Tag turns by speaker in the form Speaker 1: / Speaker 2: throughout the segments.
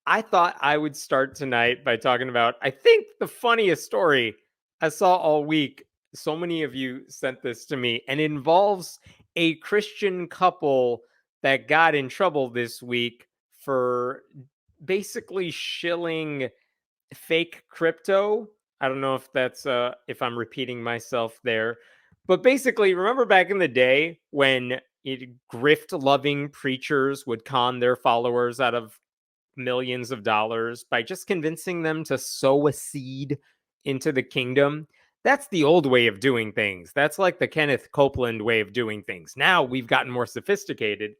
Speaker 1: I thought I would start tonight by talking about, I think, the funniest story I saw all week. So many of you sent this to me, and it involves a Christian couple that got in trouble this week for basically shilling fake crypto. I don't know if that's if I'm repeating myself there, but basically, remember back in the day when grift loving preachers would con their followers out of millions of dollars by just convincing them to sow a seed into the kingdom? That's the old way of doing things. That's like the Kenneth Copeland way of doing things. Now we've gotten more sophisticated.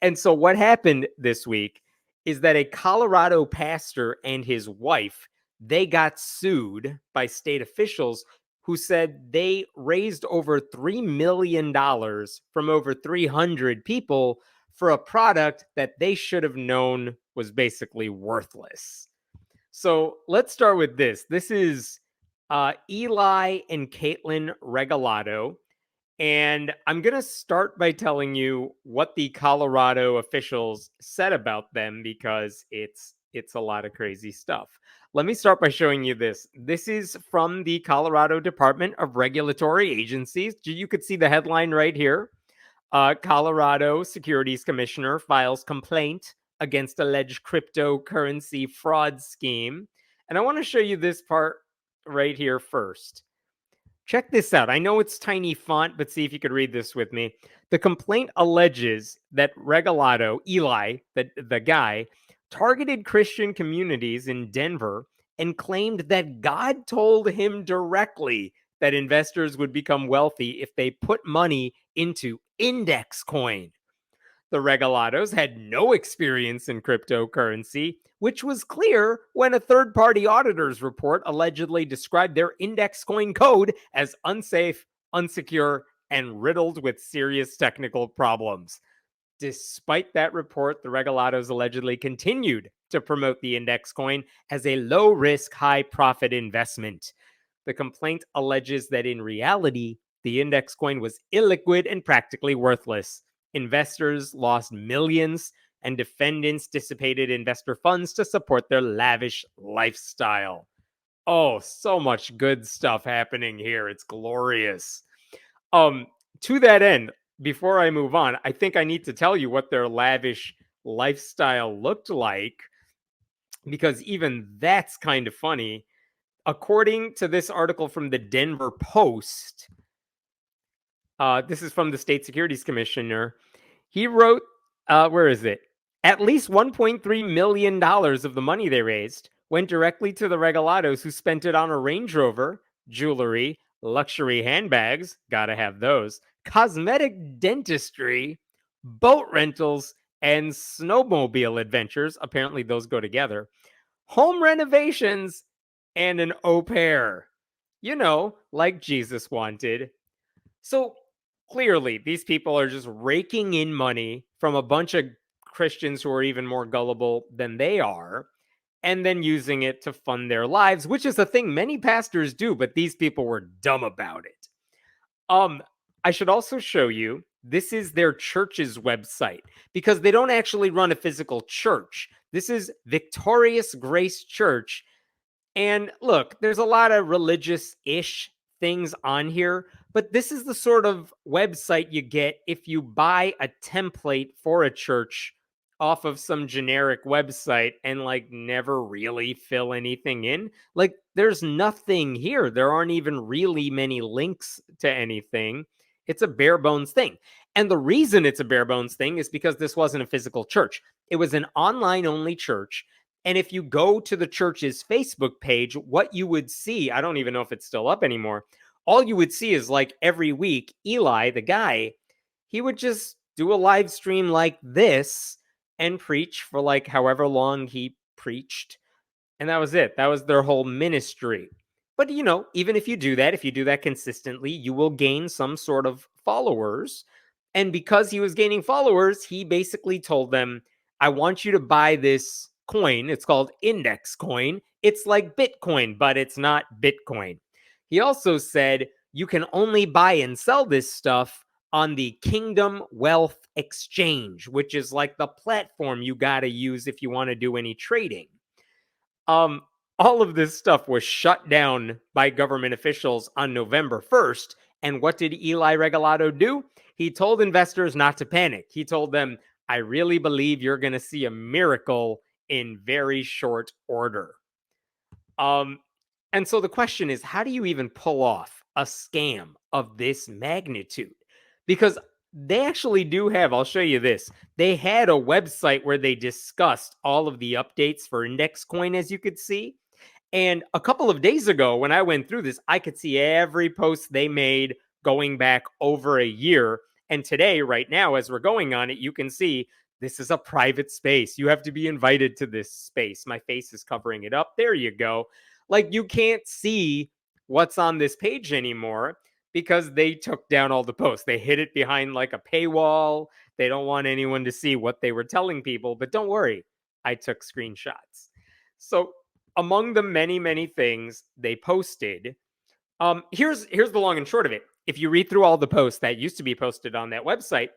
Speaker 1: And so what happened this week is that a Colorado pastor and his wife, they got sued by state officials who said they raised over $3 million from over 300 people for a product that they should have known was basically worthless. So let's start with this. This is Eli and Kaitlyn Regalado. And I'm going to start by telling you what the Colorado officials said about them because it's a lot of crazy stuff. Let me start by showing you this. This is from the Colorado Department of Regulatory Agencies. You could see the headline right here. Colorado Securities Commissioner files complaint against alleged cryptocurrency fraud scheme. And I want to show you this part right here first. Check this out. I know it's tiny font, but see if you could read this with me. The complaint alleges that Regalado, Eli, the guy, targeted Christian communities in Denver and claimed that God told him directly that investors would become wealthy if they put money into index coin. The Regalados had no experience in cryptocurrency, which was clear when a third-party auditor's report allegedly described their index coin code as unsafe, unsecure, and riddled with serious technical problems. Despite that report, the Regalados allegedly continued to promote the index coin as a low-risk, high-profit investment. The complaint alleges that in reality, the index coin was illiquid and practically worthless. Investors lost millions, and defendants dissipated investor funds to support their lavish lifestyle. Oh, so much good stuff happening here. It's glorious. To that end, before I move on, I think I need to tell you what their lavish lifestyle looked like, because even that's kind of funny. According to this article from the Denver Post, this is from the state securities commissioner. He wrote, where is it? At least $1.3 million of the money they raised went directly to the Regalados, who spent it on a Range Rover, jewelry, luxury handbags, gotta have those, cosmetic dentistry, boat rentals, and snowmobile adventures. Apparently, those go together. Home renovations and an au pair. You know, like Jesus wanted. So clearly, these people are just raking in money from a bunch of Christians who are even more gullible than they are, and then using it to fund their lives, which is a thing many pastors do, but these people were dumb about it. I should also show you, this is their church's website, because they don't actually run a physical church. This is Victorious Grace Church. And look, there's a lot of religious-ish things on here, but this is the sort of website you get if you buy a template for a church off of some generic website and like never really fill anything in. Like there's nothing here. There aren't even really many links to anything. It's a bare bones thing. And the reason it's a bare bones thing is because this wasn't a physical church. It was an online only church. And if you go to the church's Facebook page, what you would see, I don't even know if it's still up anymore. All you would see is like every week, Eli, the guy, he would just do a live stream like this and preach for like however long he preached. And that was it. That was their whole ministry. But, you know, even if you do that consistently, you will gain some sort of followers. And because he was gaining followers, he basically told them, I want you to buy this coin. It's called index coin. It's like Bitcoin, but it's not Bitcoin. He also said you can only buy and sell this stuff on the Kingdom Wealth Exchange, which is like the platform you got to use if you want to do any trading. Um, all of this stuff was shut down by government officials on November 1st. And what did Eli Regalado do? He told investors not to panic. He told them, I really believe you're going to see a miracle in very short order. And so the question is, how do you even pull off a scam of this magnitude? Because they actually do have, I'll show you this. They had a website where they discussed all of the updates for index coin, as you could see. And a couple of days ago, when I went through this, I could see every post they made going back over a year. And today, right now, as we're going on it, you can see this is a private space. You have to be invited to this space. My face is covering it up. There you go. Like, you can't see what's on this page anymore because they took down all the posts. They hid it behind like a paywall. They don't want anyone to see what they were telling people. But don't worry, I took screenshots. So among the many, many things they posted, here's the long and short of it. If you read through all the posts that used to be posted on that website,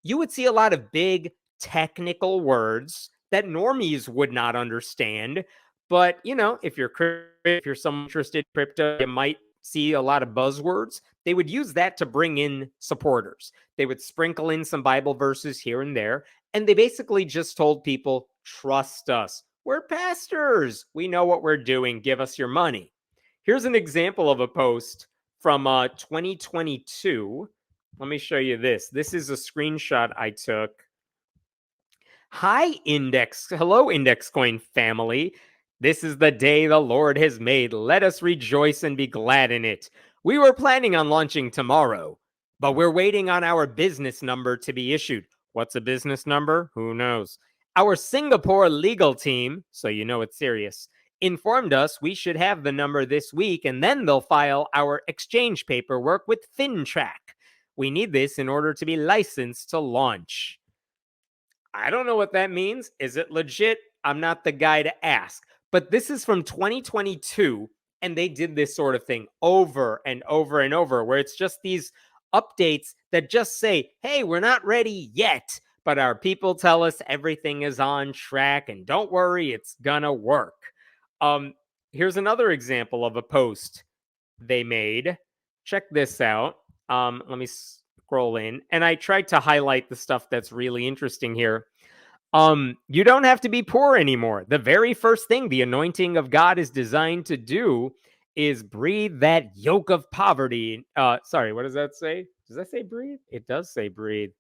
Speaker 1: you would see a lot of big technical words that normies would not understand. But if you're someone interested in crypto, you might see a lot of buzzwords. They would use that to bring in supporters. They would sprinkle in some Bible verses here and there, and they basically just told people, trust us. We're pastors. We know what we're doing. Give us your money. Here's an example of a post from 2022. Let me show you this. This is a screenshot I took. Hello, Index Coin family. This is the day the Lord has made. Let us rejoice and be glad in it. We were planning on launching tomorrow, but we're waiting on our business number to be issued. What's a business number? Who knows? Our Singapore legal team, so you know it's serious, informed us we should have the number this week, and then they'll file our exchange paperwork with FinTrack. We need this in order to be licensed to launch. I don't know what that means. Is it legit? I'm not the guy to ask. But this is from 2022, and they did this sort of thing over and over and over, where it's just these updates that just say, hey, we're not ready yet, but our people tell us everything is on track, and don't worry, it's gonna work. Here's another example of a post they made. Check this out. Let me scroll in, and I tried to highlight the stuff that's really interesting here. You don't have to be poor anymore. The very first thing the anointing of God is designed to do is breathe that yoke of poverty. Sorry, what does that say? Does that say breathe? It does say breathe.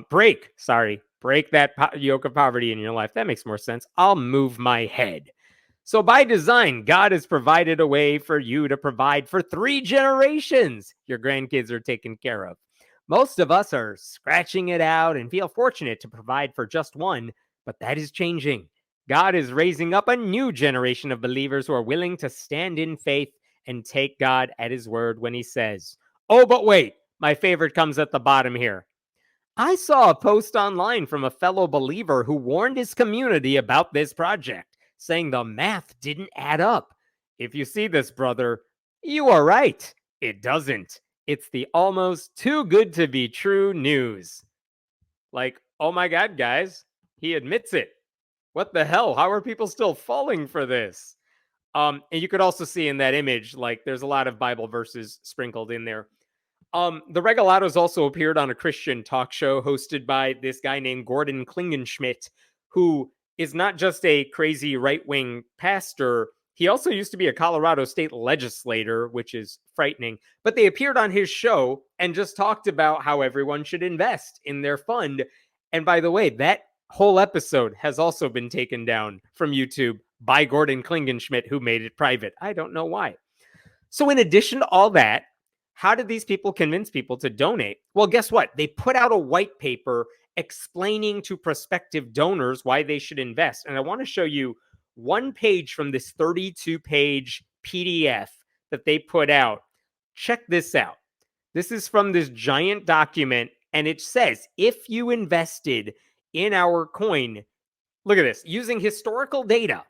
Speaker 1: Break that yoke of poverty in your life. That makes more sense. I'll move my head. So by design, God has provided a way for you to provide for 3 generations. Your grandkids are taken care of. Most of us are scratching it out and feel fortunate to provide for just one, but that is changing. God is raising up a new generation of believers who are willing to stand in faith and take God at his word when he says, oh, but wait, my favorite comes at the bottom here. I saw a post online from a fellow believer who warned his community about this project, saying the math didn't add up. If you see this, brother, you are right. It doesn't. It's the almost too good to be true news. Like, oh my God, guys, he admits it. What the hell? How are people still falling for this? And you could also see in that image, like, there's a lot of Bible verses sprinkled in there. The Regalados also appeared on a Christian talk show hosted by this guy named Gordon Klingenschmidt, who is not just a crazy right-wing pastor. He also used to be a Colorado state legislator, which is frightening. But they appeared on his show and just talked about how everyone should invest in their fund. And by the way, that whole episode has also been taken down from YouTube by Gordon Klingenschmidt, who made it private. I don't know why. So in addition to all that, how did these people convince people to donate? Well, guess what? They put out a white paper explaining to prospective donors why they should invest. And I want to show you one page from this 32-page PDF that they put out. Check this out. This is from this giant document, and it says, if you invested in our coin, look at this, using historical data,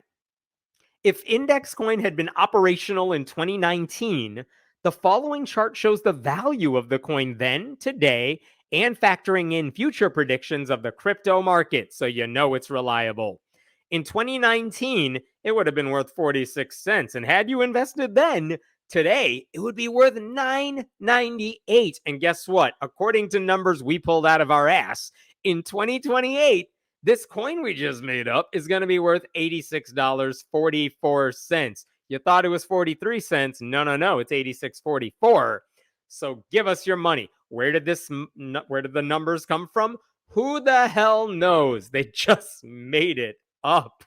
Speaker 1: if Index Coin had been operational in 2019, The following chart shows the value of the coin then, today, and factoring in future predictions of the crypto market, so you know it's reliable. In 2019, it would have been worth 46 cents, and had you invested then, today it would be worth $9.98. And guess what? According to numbers we pulled out of our ass, in 2028, this coin we just made up is going to be worth $86.44. You thought it was 43 cents. No, it's 86.44. So give us your money. Where did the numbers come from? Who the hell knows? They just made it up.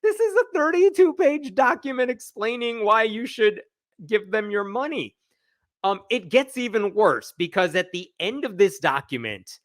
Speaker 1: This is a 32-page document explaining why you should give them your money. It gets even worse because at the end of this document,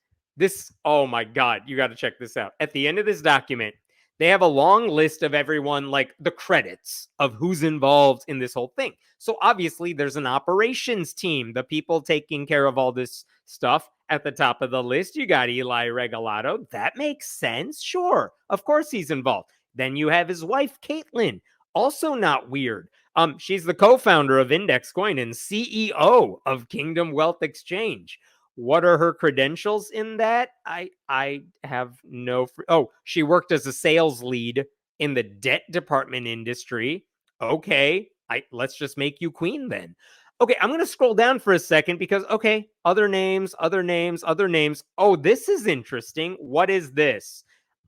Speaker 1: oh my God, you got to check this out. At the end of this document, they have a long list of everyone, like the credits of who's involved in this whole thing. So obviously there's an operations team, the people taking care of all this stuff. At the top of the list, you got Eli Regalado. That makes sense. Sure. Of course he's involved. Then you have his wife, Kaitlyn. Also not weird. She's the co-founder of Index Coin and CEO of Kingdom Wealth Exchange. What are her credentials in that? I have no. She worked as a sales lead in the debt department industry. Okay, let's just make you queen then. Okay, I'm going to scroll down for a second because, okay, other names. Oh, this is interesting. What is this?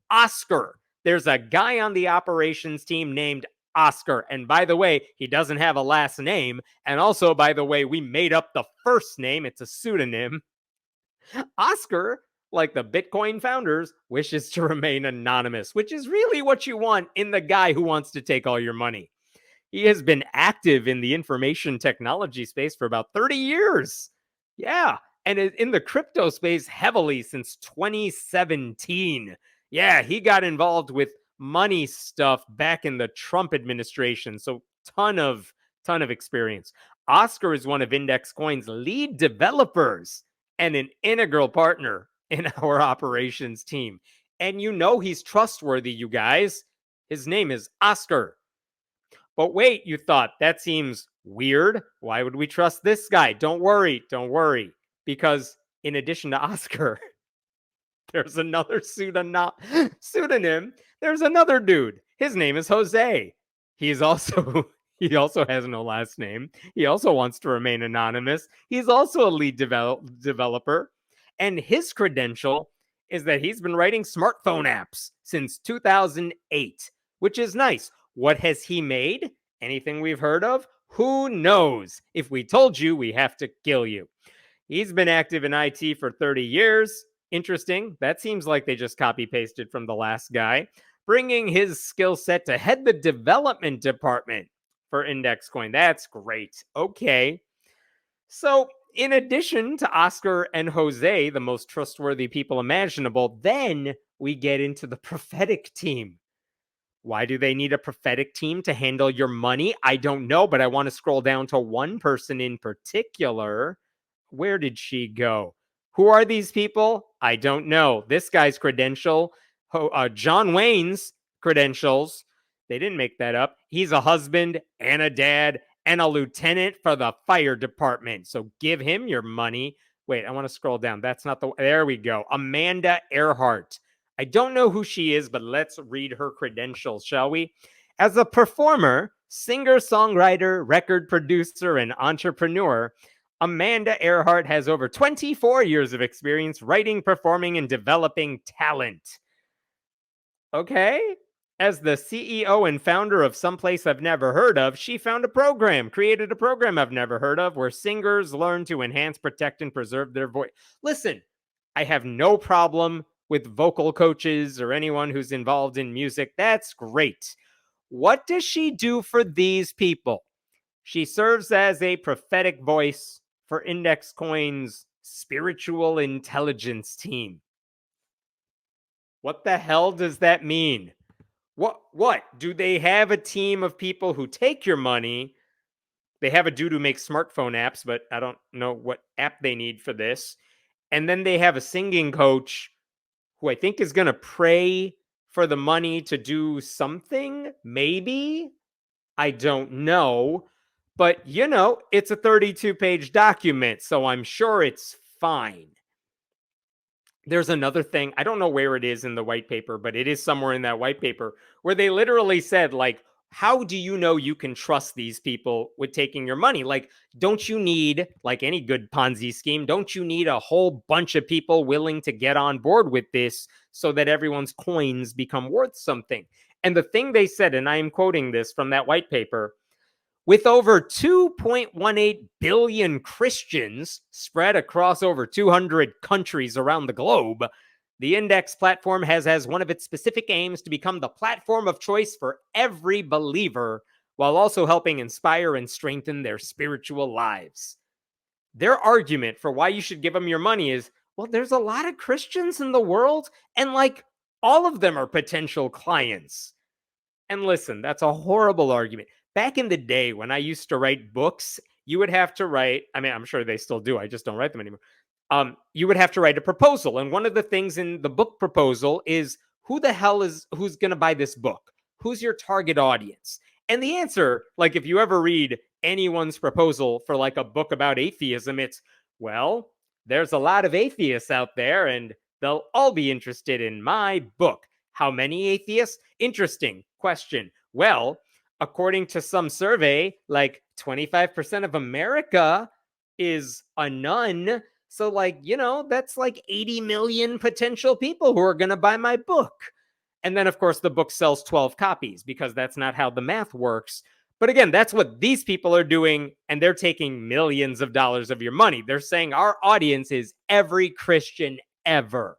Speaker 1: Oscar. There's a guy on the operations team named Oscar. And by the way, he doesn't have a last name. And also, by the way, we made up the first name. It's a pseudonym. Oscar, like the Bitcoin founders, wishes to remain anonymous, which is really what you want in the guy who wants to take all your money. He has been active in the information technology space for about 30 years. Yeah. And in the crypto space heavily since 2017. Yeah, he got involved with money stuff back in the Trump administration. So ton of experience. Oscar is one of Index Coin's lead developers and an integral partner in our operations team. And you know he's trustworthy, you guys. His name is Oscar. But wait, you thought, that seems weird. Why would we trust this guy? Don't worry. Because in addition to Oscar, there's another pseudonym. There's another dude. His name is Jose. He also has no last name. He also wants to remain anonymous. He's also a lead developer. And his credential is that he's been writing smartphone apps since 2008, which is nice. What has he made? Anything we've heard of? Who knows? If we told you, we have to kill you. He's been active in IT for 30 years. Interesting. That seems like they just copy-pasted from the last guy, bringing his skill set to head the development department for Index Coin. That's great. Okay. So, in addition to Oscar and Jose, the most trustworthy people imaginable, then we get into the prophetic team. Why do they need a prophetic team to handle your money? I don't know, but I want to scroll down to one person in particular. Where did she go? Who are these people? I don't know. This guy's credential, John Wayne's credentials, they didn't make that up. He's a husband and a dad and a lieutenant for the fire department. So give him your money. Wait, I want to scroll down. That's not the... There we go. Amanda Earhart. I don't know who she is, but let's read her credentials, shall we? As a performer, singer, songwriter, record producer, and entrepreneur, Amanda Earhart has over 24 years of experience writing, performing, and developing talent. Okay. As the CEO and founder of Someplace I've Never Heard Of, she created a program I've never heard of, where singers learn to enhance, protect, and preserve their voice. Listen, I have no problem with vocal coaches or anyone who's involved in music. That's great. What does she do for these people? She serves as a prophetic voice for Index Coin's spiritual intelligence team. What the hell does that mean? What? Do they have a team of people who take your money? They have a dude who makes smartphone apps, but I don't know what app they need for this. And then they have a singing coach who I think is going to pray for the money to do something, maybe? I don't know. But, you know, it's a 32-page document, so I'm sure it's fine. There's another thing. I don't know where it is in the white paper, but it is somewhere in that white paper where they literally said, like, how do you know you can trust these people with taking your money? Like, don't you need, like any good Ponzi scheme, don't you need a whole bunch of people willing to get on board with this so that everyone's coins become worth something? And the thing they said, and I am quoting this from that white paper, with over 2.18 billion Christians spread across over 200 countries around the globe, the Index platform has as one of its specific aims to become the platform of choice for every believer, while also helping inspire and strengthen their spiritual lives. Their argument for why you should give them your money is, well, there's a lot of Christians in the world, and like all of them are potential clients. And listen, that's a horrible argument. Back in the day when I used to write books, you would have to write, I mean, I'm sure they still do, I just don't write them anymore. You would have to write a proposal. And one of the things in the book proposal is, who's going to buy this book? Who's your target audience? And the answer, like if you ever read anyone's proposal for like a book about atheism, it's, well, there's a lot of atheists out there and they'll all be interested in my book. How many atheists? Interesting question. Well, according to some survey, like 25% of America is a nun. So, like, you know, that's like 80 million potential people who are going to buy my book. And then, of course, the book sells 12 copies because that's not how the math works. But again, that's what these people are doing. And they're taking millions of dollars of your money. They're saying our audience is every Christian ever.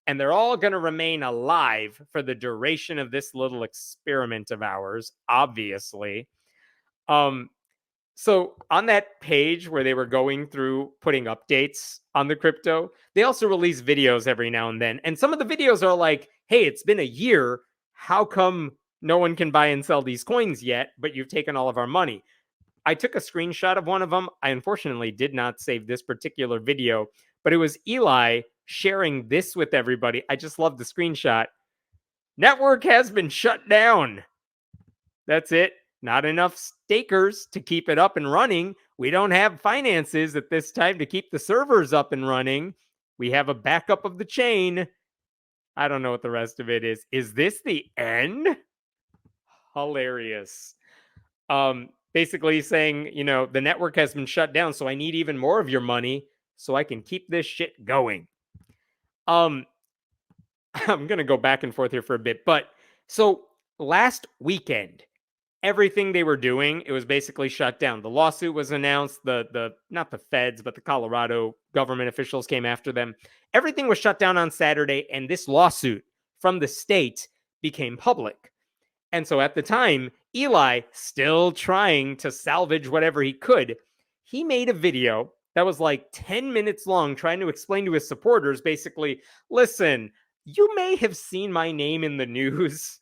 Speaker 1: And they're all going to remain alive for the duration of this little experiment of ours, obviously. So on that page where they were going through putting updates on the crypto, they also release videos every now and then. And some of the videos are like, hey, it's been a year. How come no one can buy and sell these coins yet, but you've taken all of our money? I took a screenshot of one of them. I unfortunately did not save this particular video, but it was Eli sharing this with everybody. I just love the screenshot. Network has been shut down. That's it. Not enough stakers to keep it up and running. We don't have finances at this time to keep the servers up and running. We have a backup of the chain. I don't know what the rest of it is. Is this the end? Hilarious. Basically saying, you know, the network has been shut down, so I need even more of your money so I can keep this shit going. I'm going to go back and forth here for a bit, but so last weekend, everything they were doing, it was basically shut down. The lawsuit was announced, the not the feds, but the Colorado government officials came after them. Everything was shut down on Saturday, and this lawsuit from the state became public. And so at the time, Eli, still trying to salvage whatever he could, he made a video that was like 10 minutes long trying to explain to his supporters, basically, listen, you may have seen my name in the news.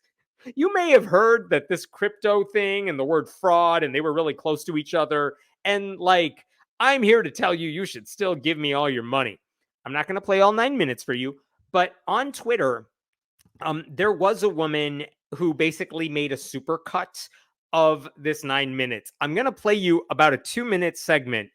Speaker 1: You may have heard that this crypto thing and the word fraud, and they were really close to each other. And like, I'm here to tell you, you should still give me all your money. I'm not going to play all 9 minutes for you. But on Twitter, there was a woman who basically made a super cut of this 9 minutes. I'm going to play you about a 2-minute segment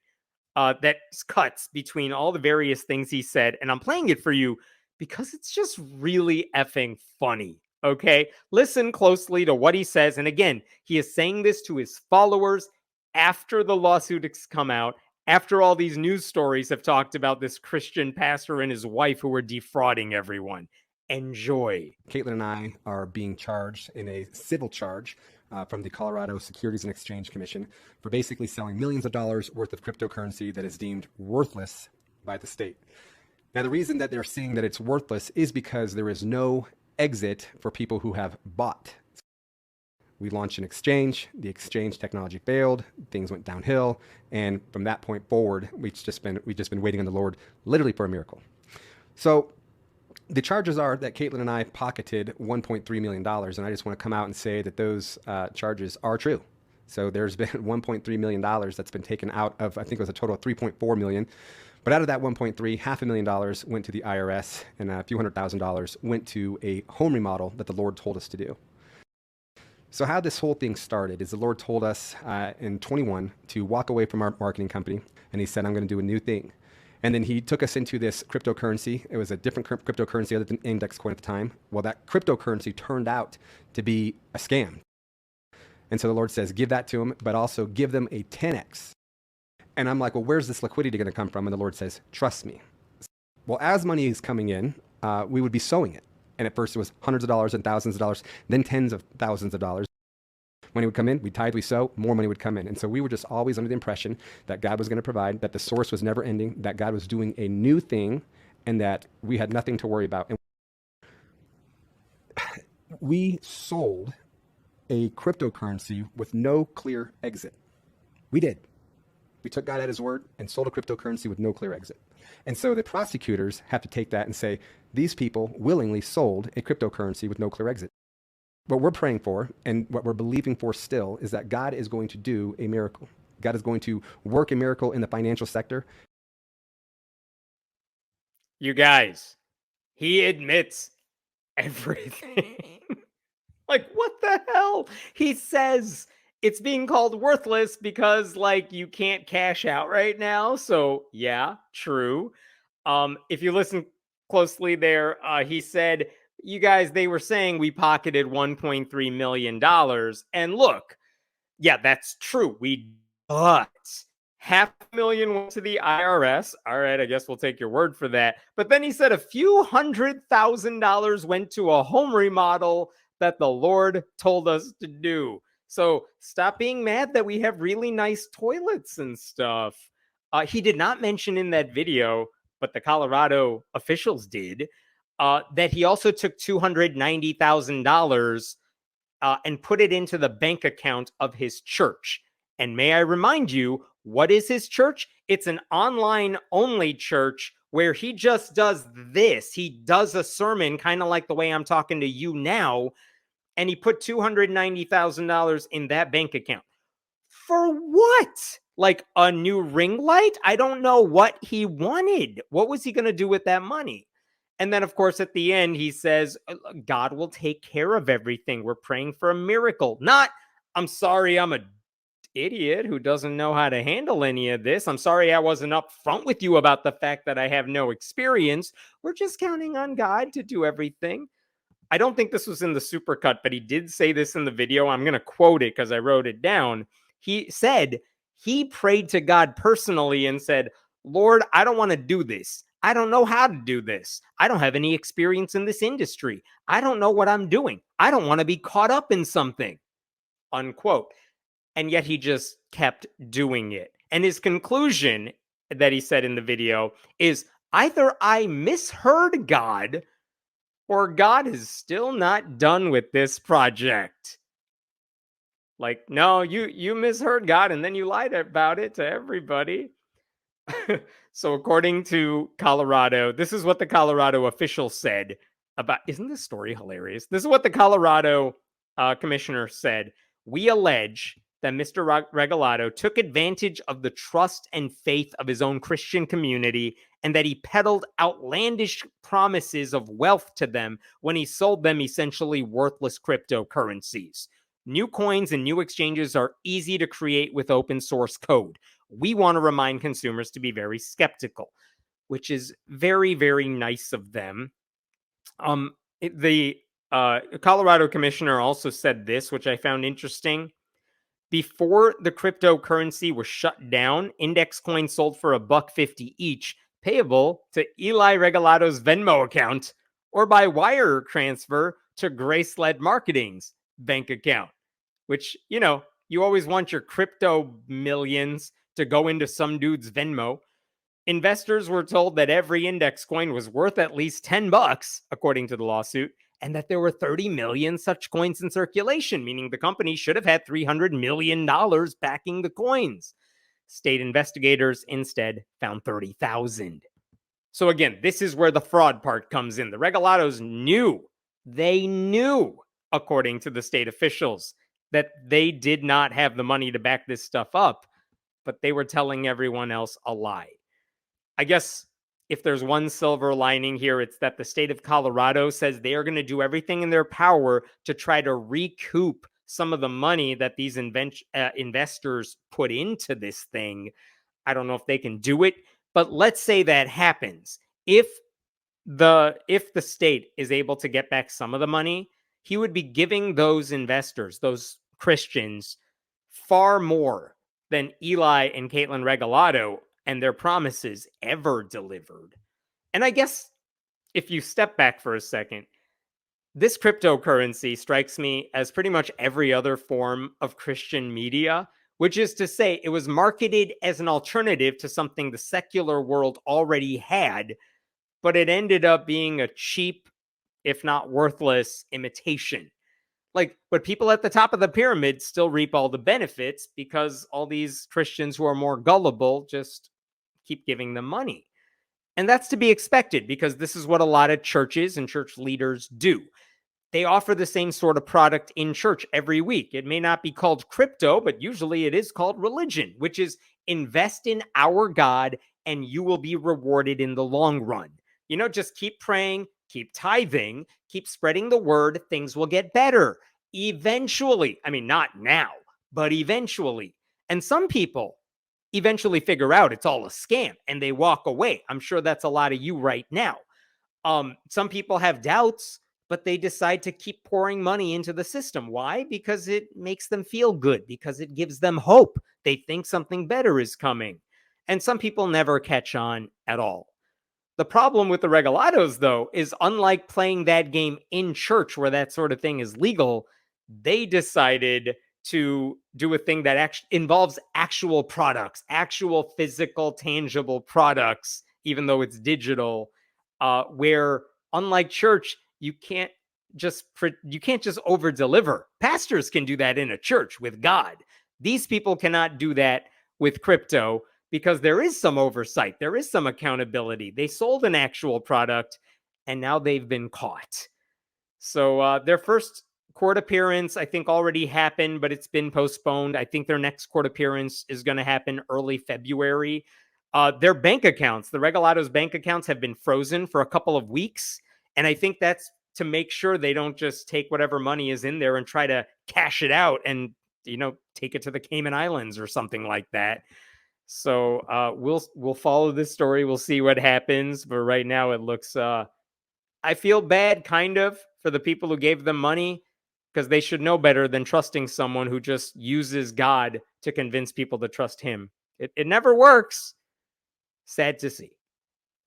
Speaker 1: that cuts between all the various things he said. And I'm playing it for you because it's just really effing funny. Okay, listen closely to what he says. And again, he is saying this to his followers after the lawsuit has come out, after all these news stories have talked about this Christian pastor and his wife who were defrauding everyone. Enjoy.
Speaker 2: Kaitlyn and I are being charged in a civil charge from the Colorado Securities and Exchange Commission for basically selling millions of dollars worth of cryptocurrency that is deemed worthless by the state. Now, the reason that they're saying that it's worthless is because there is no exit for people who have bought. We launched an exchange, the exchange technology failed, things went downhill, and from that point forward, we've just been waiting on the Lord literally for a miracle. So the charges are that Kaitlyn and I pocketed $1.3 million, and I just want to come out and say that those charges are true. So there's been $1.3 million that's been taken out of, I think it was a total of $3.4 million. But out of that 1.3, $500,000 went to the IRS, and a few $100,000 went to a home remodel that the Lord told us to do. So how this whole thing started is the Lord told us in 21 to walk away from our marketing company, and he said, I'm going to do a new thing. And then he took us into this cryptocurrency. It was a different cryptocurrency other than index coin at the time. Well, that cryptocurrency turned out to be a scam. And so the Lord says, give that to them, but also give them a 10x. And I'm like, well, where's this liquidity going to come from? And the Lord says, trust me. Well, as money is coming in, we would be sowing it. And at first it was hundreds of dollars and thousands of dollars, then tens of thousands of dollars. Money would come in, we tithe, we sow, more money would come in. And so we were just always under the impression that God was going to provide, that the source was never ending, that God was doing a new thing, and that we had nothing to worry about. And we sold a cryptocurrency with no clear exit. We did. We took God at his word and sold a cryptocurrency with no clear exit. And so the prosecutors have to take that and say, these people willingly sold a cryptocurrency with no clear exit. What we're praying for and what we're believing for still is that God is going to do a miracle. God is going to work a miracle in the financial sector.
Speaker 1: You guys, he admits everything. Like, what the hell? He says it's being called worthless because, like, you can't cash out right now. So, yeah, true. If you listen closely there, he said, you guys, they were saying we pocketed $1.3 million. And look, yeah, that's true. But $500,000 went to the IRS. All right, I guess we'll take your word for that. But then he said a few $100,000 went to a home remodel that the Lord told us to do. So stop being mad that we have really nice toilets and stuff. He did not mention in that video, but the Colorado officials did, that he also took $290,000 and put it into the bank account of his church. And may I remind you, what is his church? It's an online-only church where he just does this. He does a sermon, kind of like the way I'm talking to you now, and he put $290,000 in that bank account. For what? Like a new ring light? I don't know what he wanted. What was he going to do with that money? And then, of course, at the end, he says, God will take care of everything. We're praying for a miracle. Not, I'm sorry, I'm an idiot who doesn't know how to handle any of this. I'm sorry I wasn't upfront with you about the fact that I have no experience. We're just counting on God to do everything. I don't think this was in the supercut, but he did say this in the video. I'm going to quote it because I wrote it down. He said he prayed to God personally and said, Lord, I don't want to do this. I don't know how to do this. I don't have any experience in this industry. I don't know what I'm doing. I don't want to be caught up in something, unquote. And yet he just kept doing it. And his conclusion that he said in the video is either I misheard God or God is still not done with this project. Like, no, you misheard God and then you lied about it to everybody. So according to Colorado, this is what the Colorado official said about, isn't this story hilarious? This is what the Colorado commissioner said. We allege that Mr. Regalado took advantage of the trust and faith of his own Christian community and that he peddled outlandish promises of wealth to them when he sold them essentially worthless cryptocurrencies. New coins and new exchanges are easy to create with open source code. We want to remind consumers to be very skeptical, which is very, very nice of them. The Colorado commissioner also said this, which I found interesting. Before the cryptocurrency was shut down, index coins sold for $1.50 each, payable to Eli Regalado's Venmo account or by wire transfer to Grace-led Marketing's bank account, which, you know, you always want your crypto millions to go into some dude's Venmo. Investors were told that every index coin was worth at least $10, according to the lawsuit, and that there were 30 million such coins in circulation, meaning the company should have had $300 million backing the coins. State investigators instead found 30,000. So again, this is where the fraud part comes in. The Regalados knew, according to the state officials, that they did not have the money to back this stuff up, but they were telling everyone else a lie. I guess if there's one silver lining here, it's that the state of Colorado says they are going to do everything in their power to try to recoup some of the money that these investors put into this thing. I don't know if they can do it, but let's say that happens. If the state is able to get back some of the money, he would be giving those investors, those Christians, far more than Eli and Kaitlyn Regalado and their promises ever delivered. And I guess if you step back for a second, this cryptocurrency strikes me as pretty much every other form of Christian media, which is to say, it was marketed as an alternative to something the secular world already had, but it ended up being a cheap, if not worthless, imitation. But people at the top of the pyramid still reap all the benefits because all these Christians who are more gullible just keep giving them money. And that's to be expected because this is what a lot of churches and church leaders do. They offer the same sort of product in church every week. It may not be called crypto, but usually it is called religion, which is invest in our God and you will be rewarded in the long run. Just keep praying, keep tithing, keep spreading the word, things will get better. Eventually, I mean, not now, but eventually. And some people eventually figure out it's all a scam and they walk away. I'm sure that's a lot of you right now. Some people have doubts, but they decide to keep pouring money into the system. Why? Because it makes them feel good, because it gives them hope. They think something better is coming. And some people never catch on at all. The problem with the Regalados, though, is unlike playing that game in church where that sort of thing is legal, they decided to do a thing that involves actual products, actual physical, tangible products, even though it's digital, where unlike church, you can't just over deliver. Pastors can do that in a church with God. These people cannot do that with crypto because there is some oversight, there is some accountability. They sold an actual product and now they've been caught. So their first court appearance, I think, already happened, but it's been postponed. I think their next court appearance is going to happen early February. Their bank accounts, the Regalados' bank accounts, have been frozen for a couple of weeks. And I think that's to make sure they don't just take whatever money is in there and try to cash it out and, take it to the Cayman Islands or something like that. So we'll follow this story. We'll see what happens. But right now it looks, I feel bad kind of for the people who gave them money because they should know better than trusting someone who just uses God to convince people to trust him. It never works. Sad to see.